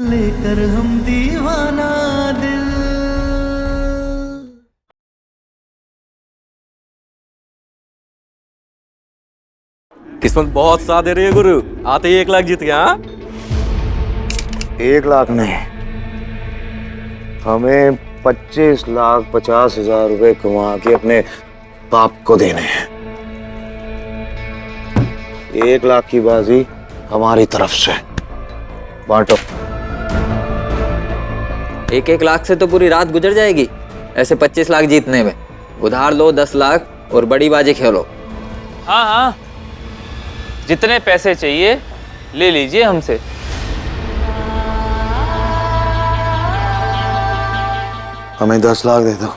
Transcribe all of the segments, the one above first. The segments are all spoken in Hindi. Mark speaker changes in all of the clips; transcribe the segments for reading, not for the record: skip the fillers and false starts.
Speaker 1: लेकर हम दीवाना दिल।
Speaker 2: किस्मत बहुत साथ दे रही है गुरु, आते ही 1 लाख जीत गया।
Speaker 3: 1 लाख नहीं, हमें 25,50,000 रुपए कमा के अपने बाप को देने हैं। 1 लाख की बाजी हमारी तरफ से, बांटो।
Speaker 4: 1-1 लाख से तो पूरी रात गुजर जाएगी, ऐसे 25 लाख जीतने में। उधार लो 10 लाख और बड़ी बाजी खेलो।
Speaker 5: हाँ हाँ, जितने पैसे चाहिए ले लीजिए हमसे।
Speaker 3: हमें 10 लाख दे दो,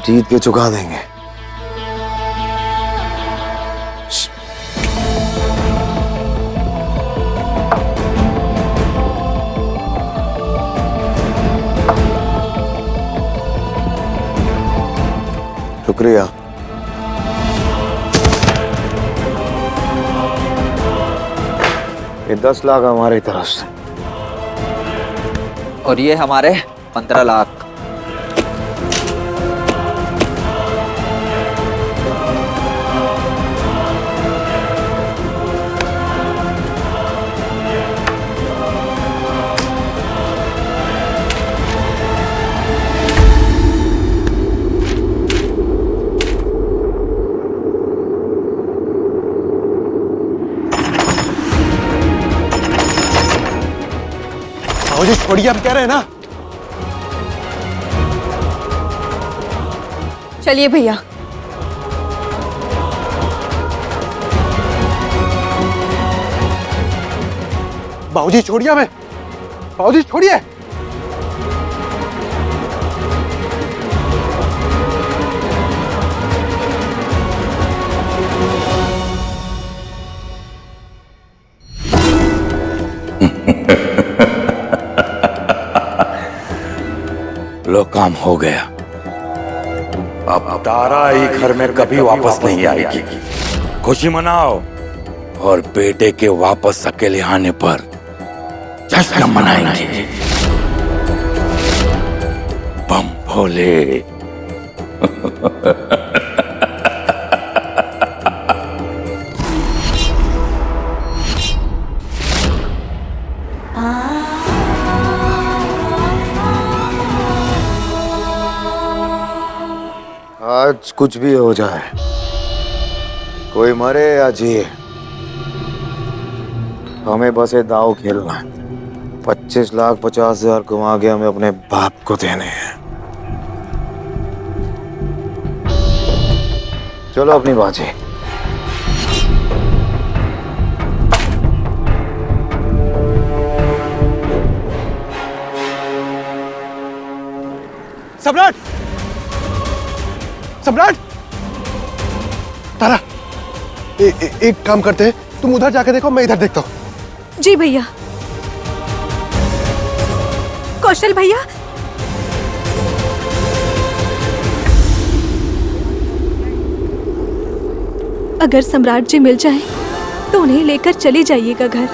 Speaker 3: जीत के चुका देंगे। शुक्रिया। ये 10 लाख हमारी तरफ से
Speaker 4: और ये हमारे 15 लाख।
Speaker 3: मुझे छोड़िए, आप कह रहे हैं ना।
Speaker 6: चलिए भैया।
Speaker 3: बाबूजी छोड़िए हमें, बाबूजी छोड़िए।
Speaker 7: लो, काम हो गया। अब तारा ही घर में कभी वापस नहीं आएगी। खुशी मनाओ और बेटे के वापस अकेले आने पर जश्न मनाएंगे। बम भोले।
Speaker 3: आज कुछ भी हो जाए, कोई मरे या जिए, हमें बस ये दाव खेलना है। 25,50,000 कमा के हमें अपने बाप को देने हैं। चलो अपनी बाजी।
Speaker 8: सम्राट, सम्राट, तारा, एक काम करते हैं, तुम उधर जाके देखो, मैं इधर देखता हूँ।
Speaker 6: जी भैया। कौशल भैया, अगर सम्राट जी मिल जाए तो उन्हें लेकर चली जाइएगा घर।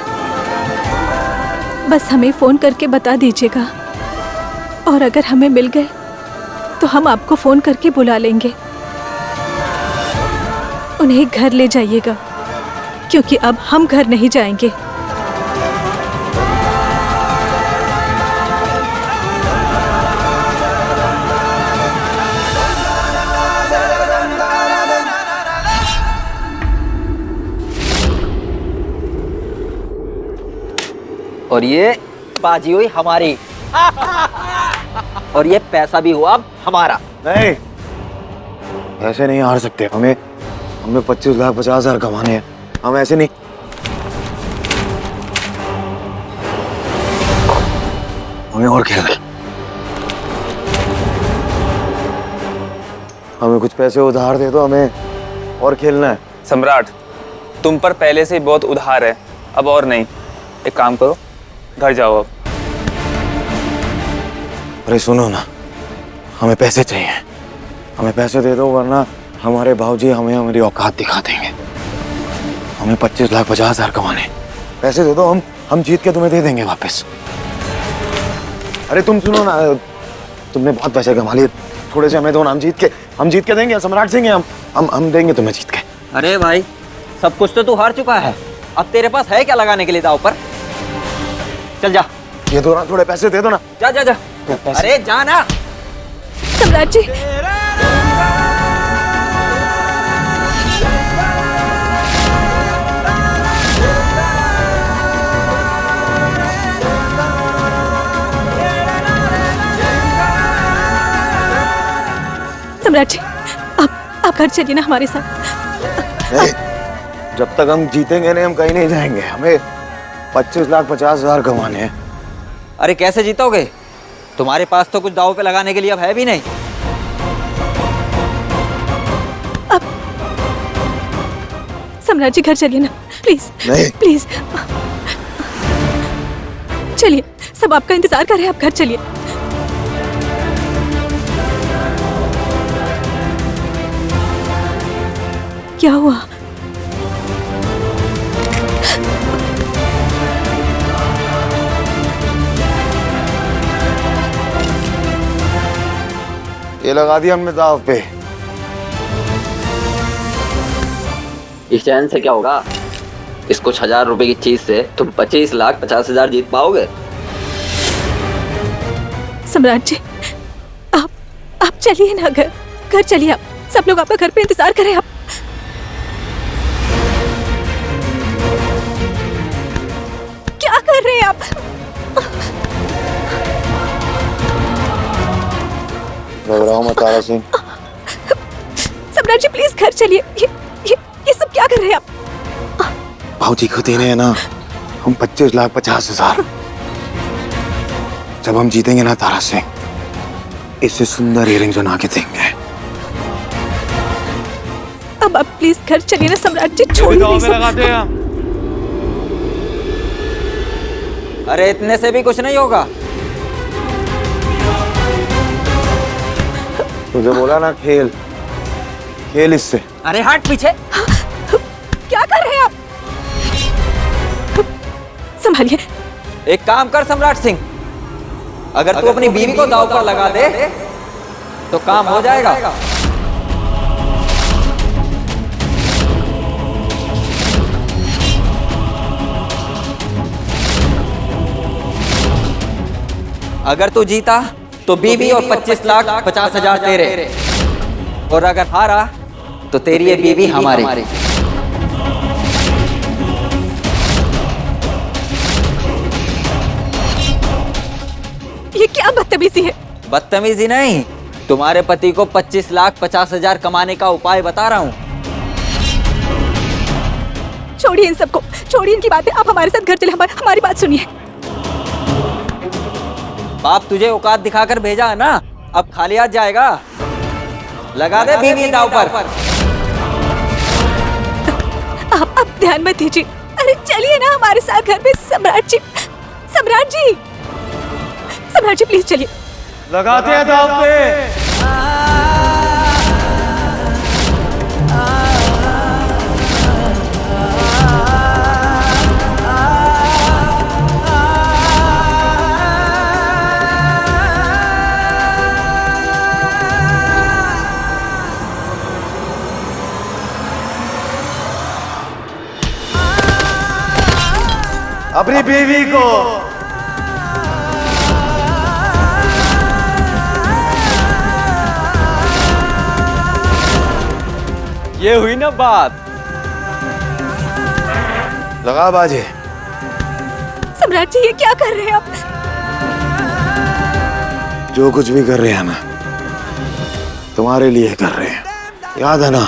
Speaker 6: बस हमें फोन करके बता दीजिएगा, और अगर हमें मिल गए तो हम आपको फोन करके बुला लेंगे। उन्हें घर ले जाइएगा, क्योंकि अब हम घर नहीं जाएंगे।
Speaker 4: और ये बाजी हुई हमारी। और ये पैसा भी हुआ अब हमारा।
Speaker 3: नहीं, ऐसे नहीं हार सकते। हमें 25,50,000 कमाने हैं। हम ऐसे नहीं। हमें और खेलना है। हमें कुछ पैसे उधार दे दो, हमें और खेलना है।
Speaker 5: सम्राट, तुम पर पहले से ही बहुत उधार है, अब और नहीं। एक काम करो, घर जाओ अब।
Speaker 3: अरे सुनो ना, हमें पैसे चाहिए। हमें पैसे दे दो, वरना हमारे भाऊजी हमें हमारी औकात दिखा देंगे। हमें 25,50,000 कमाने। पैसे दे दो, हम जीत के तुम्हें दे देंगे वापस। अरे तुम सुनो ना, तुमने बहुत पैसे कमा लिए, थोड़े से हमें दो ना, हम जीत के देंगे, सम्राट सिंह हैं हम देंगे तुम्हें जीत के।
Speaker 4: अरे भाई, सब कुछ तो तू हार चुका है, अब तेरे पास है क्या लगाने के लिए दांव पर? चल जा।
Speaker 3: ये दो ना, थोड़े पैसे दे दो ना।
Speaker 4: जा जा जा। अरे जा ना।
Speaker 6: सम्राट जी, सम्राट जी, आप घर चलिए ना हमारे साथ।
Speaker 3: नहीं, जब तक हम जीतेंगे नहीं हम कहीं नहीं जाएंगे। हमें 25,50,000 कमाने हैं।
Speaker 4: अरे कैसे जीतोगे? तुम्हारे पास तो कुछ दांव पे लगाने के लिए अब है भी नहीं।
Speaker 6: सम्राट जी घर चलिए ना, प्लीज
Speaker 3: नहीं।
Speaker 6: प्लीज चलिए, सब आपका इंतजार कर रहे हैं, आप घर चलिए। क्या हुआ?
Speaker 3: ये लगा दिया हमने दाव पे।
Speaker 4: इस चैन से क्या होगा? इस कुछ 1000 रुपए की चीज से तुम 25,50,000 जीत पाओगे?
Speaker 6: सम्राट जी, आप चलिए ना घर चलिए। आप सब लोग आपका घर पे इंतजार कर रहे हैं। आप क्या कर रहे हैं आप?
Speaker 3: घबराओ मत तारा सिंह।
Speaker 6: सम्राट जी प्लीज घर चलिए। ये सब क्या कर रहे हैं आप?
Speaker 3: भाऊजी को देने हैं ना हम 25,50,000। जब हम जीतेंगे ना तारा सिंह, इससे सुंदर इयरिंग बना के देंगे।
Speaker 6: अब आप प्लीज घर चलिए ना सम्राट जी, छोड़िए नहीं सब।
Speaker 4: अरे इतने से भी कुछ नहीं होगा।
Speaker 3: तुझे बोला ना खेल इससे।
Speaker 4: अरे हट पीछे।
Speaker 6: क्या कर रहे हैं आप? संभालिए।
Speaker 4: एक काम कर सम्राट सिंह, अगर तू अपनी बीवी को दांव पर लगा दे तो काम हो जाएगा। अगर तू जीता तो बीवी और 25,50,000 तेरे, और अगर हारा तो तेरी ये बीवी हमारी।
Speaker 6: ये क्या बदतमीजी है?
Speaker 4: बदतमीजी नहीं, तुम्हारे पति को 25,50,000 कमाने का उपाय बता रहा हूँ।
Speaker 6: छोड़िए इन सबको, छोड़िए इनकी बातें। आप हमारे साथ घर चले, हमारी बात सुनिए।
Speaker 4: बाप तुझे औकात दिखाकर भेजा है ना, अब खाली हाथ जाएगा? लगा दे बीवी दांव पर।
Speaker 6: आप ध्यान मत दीजिए। अरे चलिए ना हमारे साथ घर पे। सम्राट जी, सम्राट जी, सम्राट जी प्लीज चलिए।
Speaker 3: लगाते हैं दाव पे। अपनी बीवी को
Speaker 2: ये हुई ना बात।
Speaker 3: लगा बाजे।
Speaker 6: सम्राट जी ये क्या कर रहे हैं आप?
Speaker 3: जो कुछ भी कर रहे हैं ना तुम्हारे लिए कर रहे हैं। याद है ना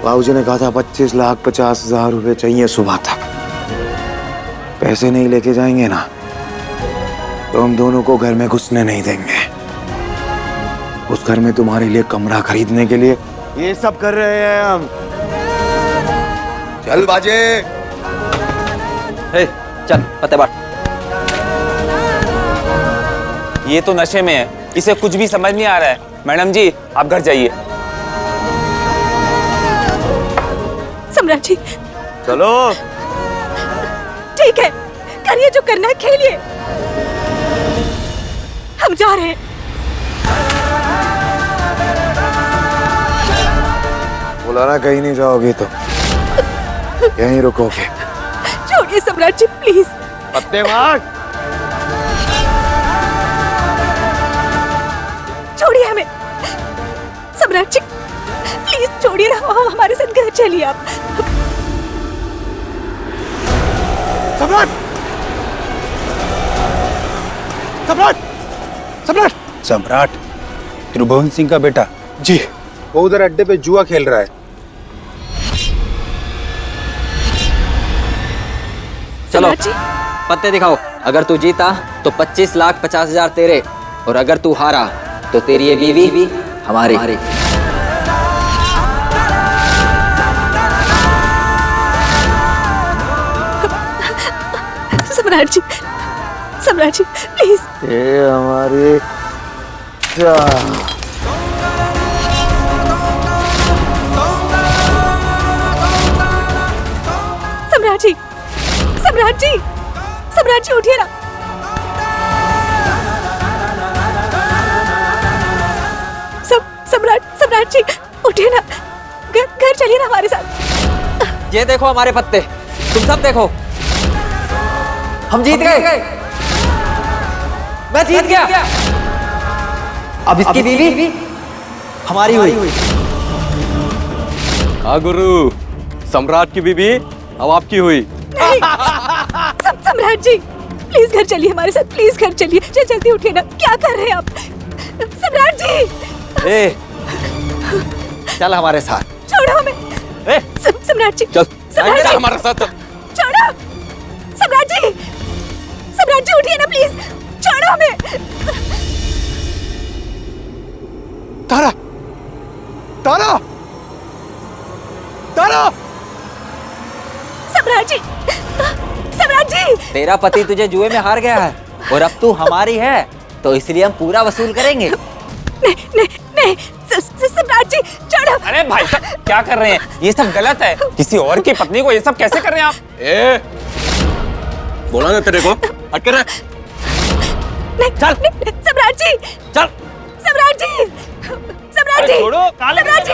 Speaker 3: बाबूजी ने कहा था 25,50,000 रुपए चाहिए सुबह तक। पैसे नहीं लेके जाएंगे ना तो हम दोनों को घर में घुसने नहीं देंगे। उस घर में तुम्हारे लिए कमरा खरीदने के लिए ये सब कर रहे हैं हम। चल बाजे।
Speaker 4: हे, चल पते बांट।
Speaker 5: ये तो नशे में है, इसे कुछ भी समझ नहीं आ रहा है। मैडम जी आप घर जाइए।
Speaker 6: सम्राट जी
Speaker 3: चलो।
Speaker 6: ठीक है, करिए जो करना है, खेलिए। हम जा रहे हैं।
Speaker 3: बोला ना कहीं नहीं जाओगी तो यहीं रुकोगे।
Speaker 6: छोड़िए सम्राट जी प्लीज।
Speaker 3: पत्ते मार।
Speaker 6: छोड़िए हमें सम्राट जी, प्लीज छोड़िए ना, हमारे साथ घर चलिए आप।
Speaker 8: सम्राट, सम्राट, सम्राट,
Speaker 9: सम्राट त्रिभुवन सिंह का बेटा
Speaker 8: जी
Speaker 9: वो उधर अड्डे पे जुआ खेल रहा है।
Speaker 4: चलो
Speaker 6: सम्राट जी,
Speaker 4: पत्ते दिखाओ। अगर तू जीता तो 25,50,000 तेरे, और अगर तू हारा तो तेरी ये बीवी भी हमारी।
Speaker 6: सम्राट जी, सम्राट जी प्लीज।
Speaker 3: ये हमारी
Speaker 6: सम्राट जी, सम्राट जी, सम्राट जी उठिए ना। सम्राट जी उठिए ना, घर चलिए ना हमारे साथ।
Speaker 4: ये देखो हमारे पत्ते, तुम सब देखो, हम जीत गए। मैं जीत गया। अब इसकी बीवी हमारी हुई।
Speaker 2: हाँ गुरु, सम्राट की बीबी अब आपकी हुई।
Speaker 6: नहीं, सम्राट जी प्लीज घर चलिए हमारे साथ, प्लीज घर चलिए। जल्दी उठिए ना, क्या कर रहे हैं आप? सम्राट जी,
Speaker 4: ए, चल हमारे साथ।
Speaker 6: छोड़ो हमें।
Speaker 2: ए,
Speaker 6: सम्राट जी,
Speaker 2: चल
Speaker 6: सम्राट
Speaker 2: चल
Speaker 6: जी,
Speaker 2: हमारे साथ चल।
Speaker 6: छोड़ो सम्राट जी, सम्राट जी उठिए ना प्लीज, छोड़ो हमें।
Speaker 8: तारा, तारा, तारा।
Speaker 6: सम्राट जी, सम्राट जी,
Speaker 4: तेरा पति तुझे जुए में हार गया है और अब तू हमारी है, तो इसलिए हम पूरा वसूल करेंगे।
Speaker 6: नहीं नहीं नहीं, सम्राट जी छोड़ो।
Speaker 5: अरे भाई साहब क्या कर रहे हैं, ये सब गलत है। किसी और की पत्नी को ये सब कैसे कर रहे हैं आप?
Speaker 2: ए, बोला ना तेरे को, हट कर रहा।
Speaker 6: नहीं,
Speaker 2: चल।
Speaker 6: नहीं, सम्राट जी,
Speaker 2: चल।
Speaker 6: सम्राट जी, सम्राट
Speaker 5: अरे
Speaker 6: जी,
Speaker 5: छोड़ो, कहाँ लेके
Speaker 6: सम्राट जी।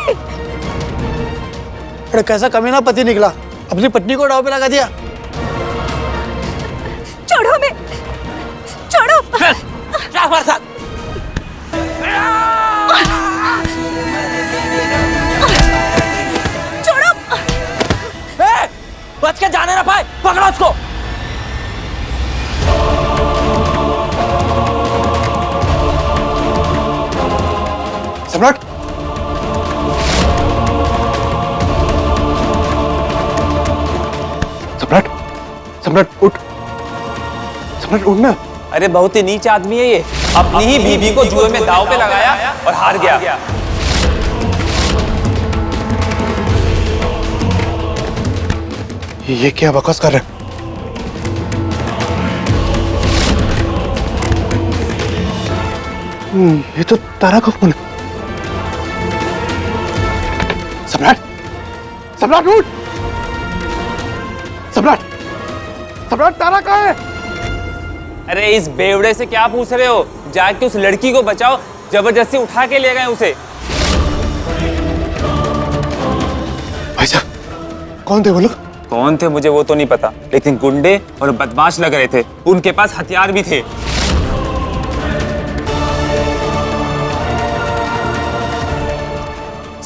Speaker 9: अरे कैसा कमीना पति निकला, अपनी पत्नी को दांव पे लगा दिया।
Speaker 6: छोड़ो हमें, छोड़ो।
Speaker 2: चल हमारे साथ।
Speaker 6: छोड़ो।
Speaker 4: बच के जाने ना पाए, पकड़ो उसको।
Speaker 8: सम्राट, सम्राट, सम्राट उठ, सम्राट उठना।
Speaker 5: अरे बहुत ही नीच आदमी है ये, अपनी ही बीवी को जुए में दांव पे लगाया और हार गया।
Speaker 8: ये क्या बकवास कर रहे हैं? ये तो तारा का फोन है। सम्राट, सम्राट उठ, सम्राट, सम्राट तारा कहाँ है?
Speaker 5: अरे इस बेवड़े से क्या पूछ रहे हो? जाके उस लड़की को बचाओ, जबरदस्ती उठा के ले गए उसे।
Speaker 8: भाई साहब कौन थे वो लोग?
Speaker 5: कौन थे मुझे वो तो नहीं पता, लेकिन गुंडे और बदमाश लग रहे थे। उनके पास हथियार भी थे।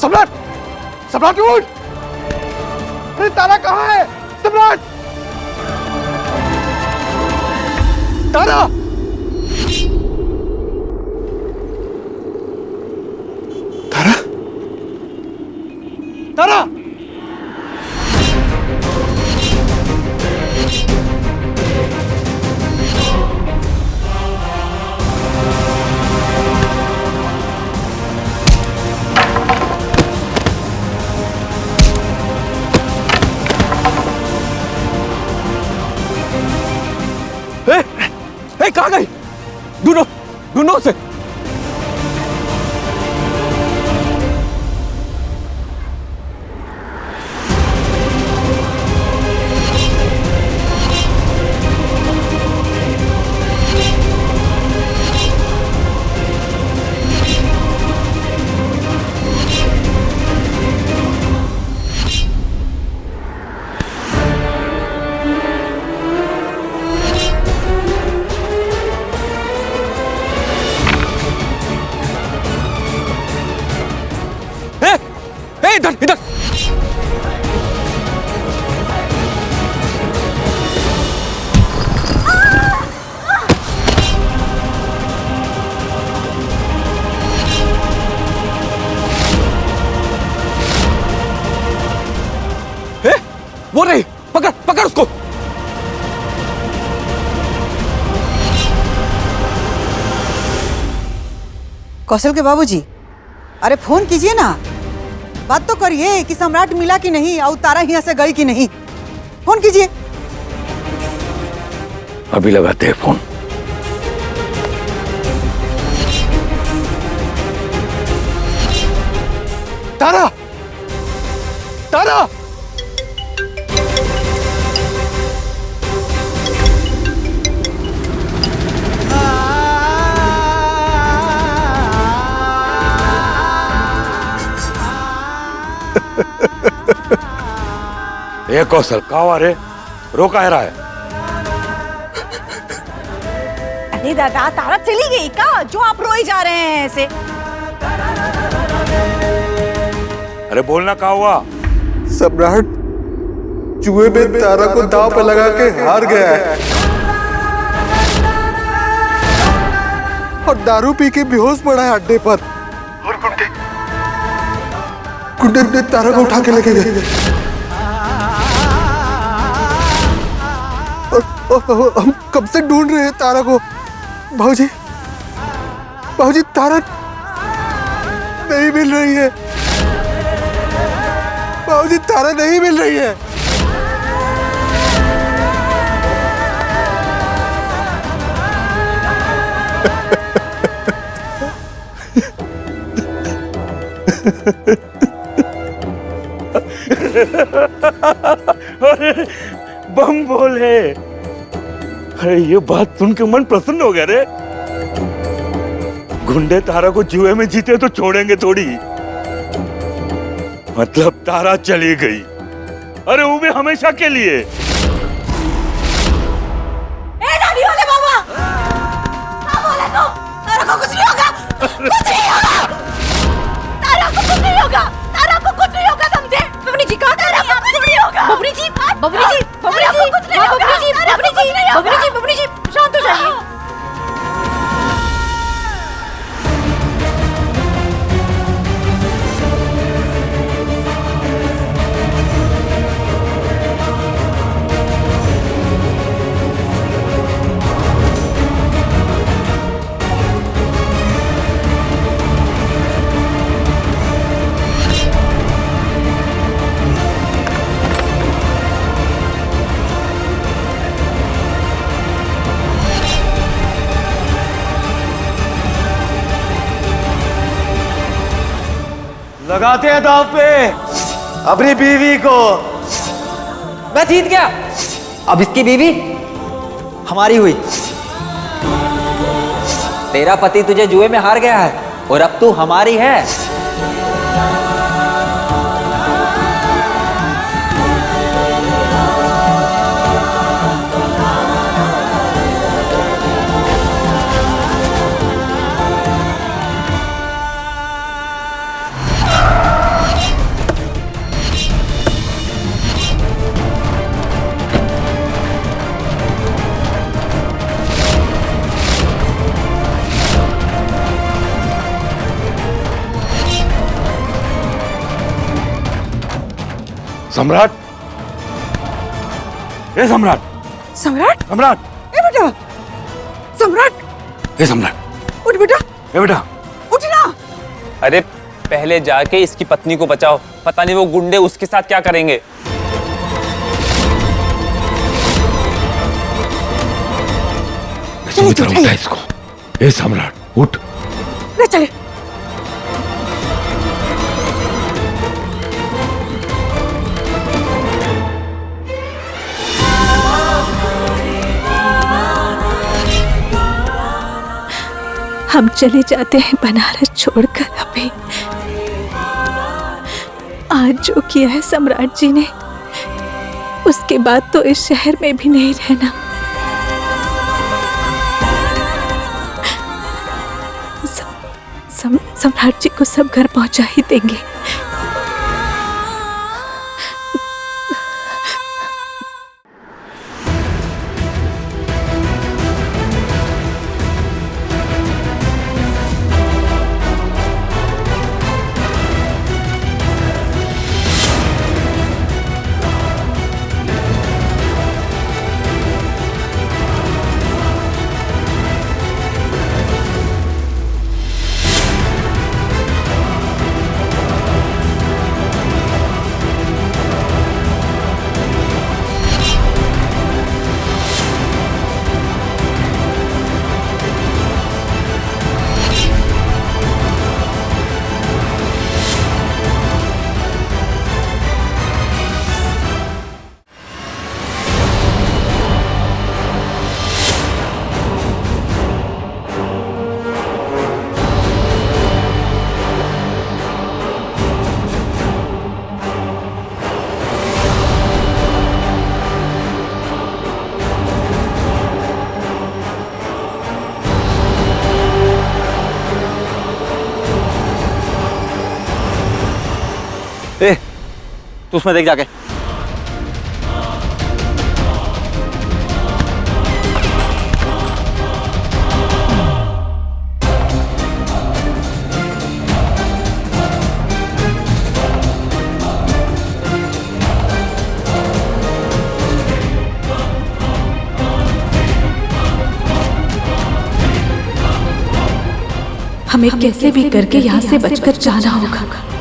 Speaker 8: सम्राट, सम्राट उठ! अरे तारा कहाँ है? सम्राट, तारा, तारा, तारा।
Speaker 2: ए, कहाँ गई? ढूंढो, ढूंढो उसे।
Speaker 7: वो नहीं, पकड़ पकड़ उसको।
Speaker 10: कौशल के बाबूजी, अरे फोन कीजिए ना, बात तो करिए कि सम्राट मिला कि नहीं और तारा यहाँ से गई कि नहीं। फोन कीजिए।
Speaker 7: अभी लगाते हैं फोन।
Speaker 8: तारा, तारा,
Speaker 7: ये कौशल कहाँ रे, रोका है रहा है।
Speaker 10: अरे दादा, तारा चली गई का जो आप रोए जा रहे हैं ऐसे?
Speaker 7: अरे बोलना कहाँ हुआ?
Speaker 8: सम्राट जुए में तारा को दांव पे लगा के हार गया है और दारू पी के बेहोश पड़ा है अड्डे पर। और गुंडे ने तारा को उठा के लेके गए और हम कब से ढूंढ रहे हैं तारा को। भाऊजी, भाऊजी, तारा नहीं मिल रही है। भाऊजी, तारा नहीं मिल रही है।
Speaker 7: अरे बम बोले। अरे ये बात सुन के मन प्रसन्न हो गया रे। गुंडे तारा को जुए में जीते तो छोड़ेंगे थोड़ी। मतलब तारा चली गई, अरे वो भी हमेशा के लिए।
Speaker 10: दादी वाले बाबा, क्या बोले तुम? तारा को कुछ नहीं होगा, कुछ नहीं होगा। तारा को कुछ नहीं होगा, तारा को कुछ नहीं होगा, समझे? बबरी जी कहाँ? तारा को कुछ नहीं होगा। बबरी जी, बबरी जी, बबरी जी, बबरी जी, बबरी जी, बबरी जी, बबरी जी, शांत हो जाइए।
Speaker 4: लगाते हैं दांव पे अपनी बीवी को। मैं जीत गया, अब इसकी बीवी हमारी हुई। तेरा पति तुझे जुए में हार गया है और अब तू हमारी है।
Speaker 7: सम्राट, ए सम्राट,
Speaker 10: सम्राट,
Speaker 7: सम्राट,
Speaker 10: ए बेटा, सम्राट,
Speaker 7: ए सम्राट,
Speaker 10: उठ बेटा,
Speaker 7: ए बेटा,
Speaker 10: उठना।
Speaker 5: अरे पहले जाके इसकी पत्नी को बचाओ, पता नहीं वो गुंडे उसके साथ क्या करेंगे।
Speaker 7: उठा इसको। ए सम्राट, उठ।
Speaker 10: ले चले।
Speaker 6: हम चले जाते हैं बनारस छोड़कर। अभी आज जो किया है सम्राट जी ने, उसके बाद तो इस शहर में भी नहीं रहना। सम्राट जी को सब घर पहुंचा ही देंगे।
Speaker 4: तू उसमें देख जाके।
Speaker 6: हमें कैसे भी करके यहाँ से बचकर जाना होगा।